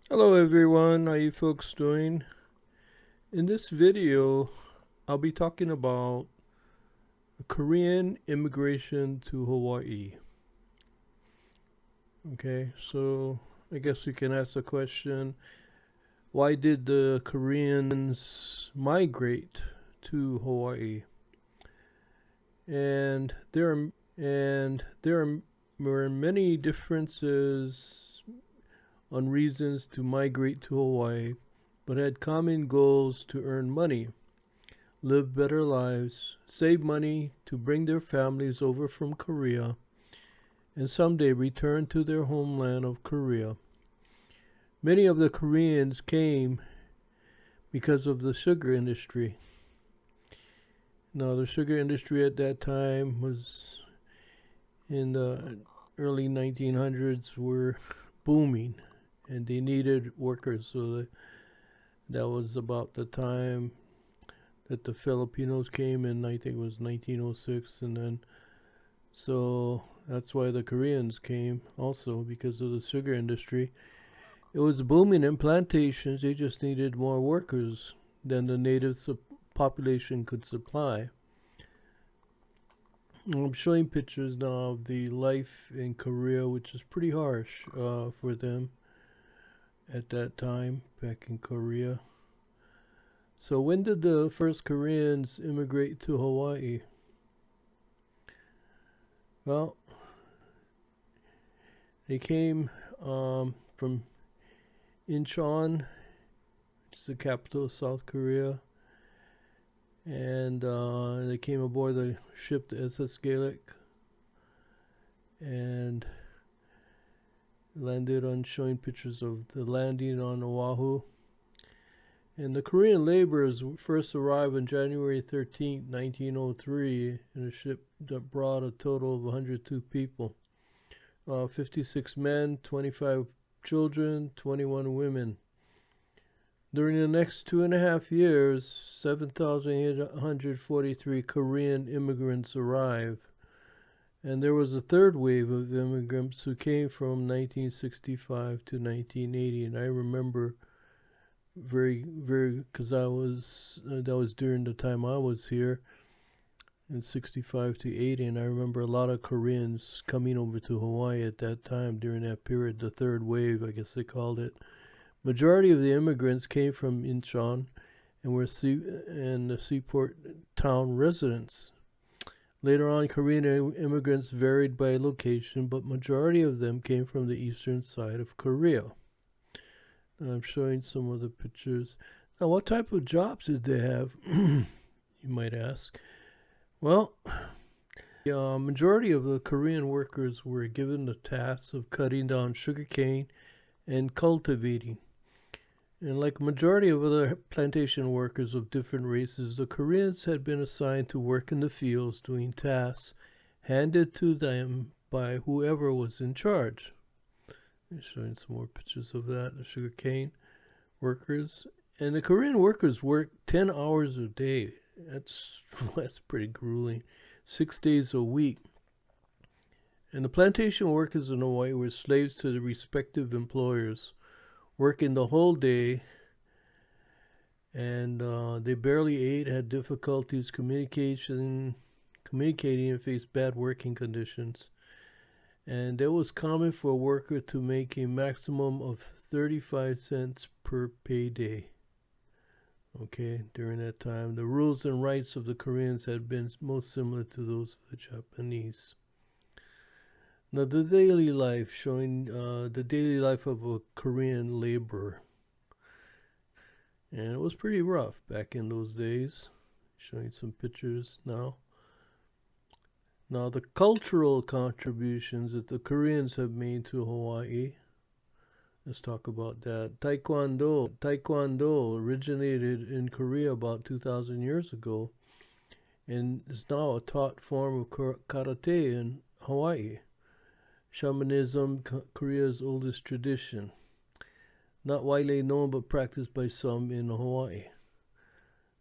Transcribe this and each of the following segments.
Hello everyone, how you folks doing? In this video, I'll be talking about Korean immigration to Hawaii. Okay, so I guess we can ask the question, why did the Koreans migrate to Hawaii? And there were many differences on reasons to migrate to Hawaii, but had common goals to earn money, live better lives, save money to bring their families over from Korea, and someday return to their homeland of Korea. Many of the Koreans came because of the sugar industry. Now, the sugar industry at that time was in the early 1900s were booming, and they needed workers. So that was about the time that the Filipinos came in. I think it was 1906, and then so that's why the Koreans came also because of the sugar industry. It was booming in plantations. They just needed more workers than the native population could supply. I'm showing pictures now of the life in Korea, which is pretty harsh for them at that time back in Korea. So, when did the first Koreans immigrate to Hawaii? Well, they came from Incheon, which is the capital of South Korea, and they came aboard the ship, the SS Gaelic, and landed on showing pictures of the landing on Oahu. And the Korean laborers first arrived on January 13th, 1903, in a ship that brought a total of 102 people, 56 men, 25 children, 21 women. During the next 2.5 years, 7,843 Korean immigrants arrived, and there was a third wave of immigrants who came from 1965 to 1980. And I remember very because I was that was during the time I was here in 65 to 80, and I remember a lot of Koreans coming over to Hawaii at that time during that period, the third wave, I guess they called it. Majority of the immigrants came from Incheon and were the seaport town residents. Later on, Korean immigrants varied by location, but majority of them came from the eastern side of Korea. I'm showing some of the pictures. Now, what type of jobs did they have? You might ask. Well, the majority of the Korean workers were given the task of cutting down sugarcane and cultivating. And like a majority of other plantation workers of different races, the Koreans had been assigned to work in the fields doing tasks handed to them by whoever was in charge. I'm showing some more pictures of that, the sugarcane workers. And the Korean workers worked 10 hours a day. That's pretty grueling. 6 days a week. And the plantation workers in Hawaii were slaves to the respective employers, working the whole day, and they barely ate, had difficulties communicating, and faced bad working conditions. And it was common for a worker to make a maximum of 35 cents per payday. Okay, during that time, the rules and rights of the Koreans had been most similar to those of the Japanese. Now, the daily life, showing the daily life of a Korean laborer. And it was pretty rough back in those days. Showing some pictures now. Now, the cultural contributions that the Koreans have made to Hawaii. Let's talk about that. Taekwondo originated in Korea about 2,000 years ago and is now a taught form of karate in Hawaii. Shamanism, Korea's oldest tradition. Not widely known but practiced by some in Hawaii.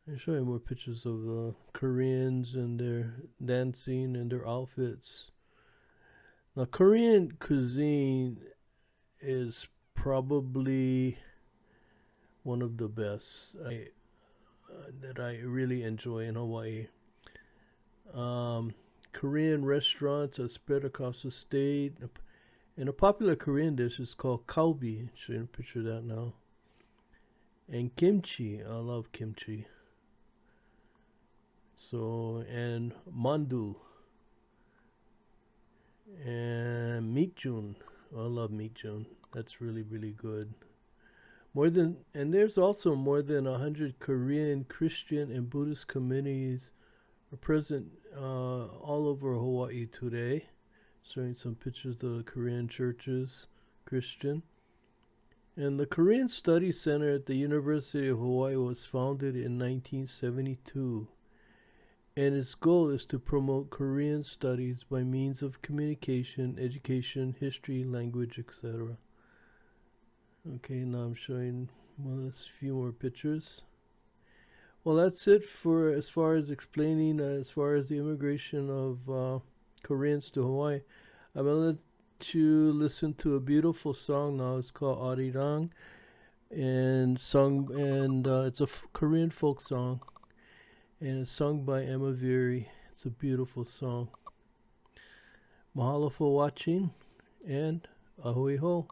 I'll show you more pictures of the Koreans and their dancing and their outfits. Now, Korean cuisine is probably one of the best that I really enjoy in Hawaii. Um, Korean restaurants are spread across the state, and a popular Korean dish is called kalbi. Showing a picture of that now. And kimchi. I love kimchi. So, and mandu. And meatjun. I love meatjun. That's really, really good. And there's also more than 100 Korean, Christian, and Buddhist communities are present all over Hawaii today. Showing some pictures of the Korean churches, Christian. And the Korean Study Center at the University of Hawaii was founded in 1972. And its goal is to promote Korean studies by means of communication, education, history, language, etc. Okay, now I'm showing a few more pictures. Well, that's it for as far as explaining as far as the immigration of Koreans to Hawaii. I'm gonna let you listen to a beautiful song now. It's called Arirang, and it's a Korean folk song, and it's sung by Emma Veary. It's a beautiful song. Mahalo for watching, and ahoy ho.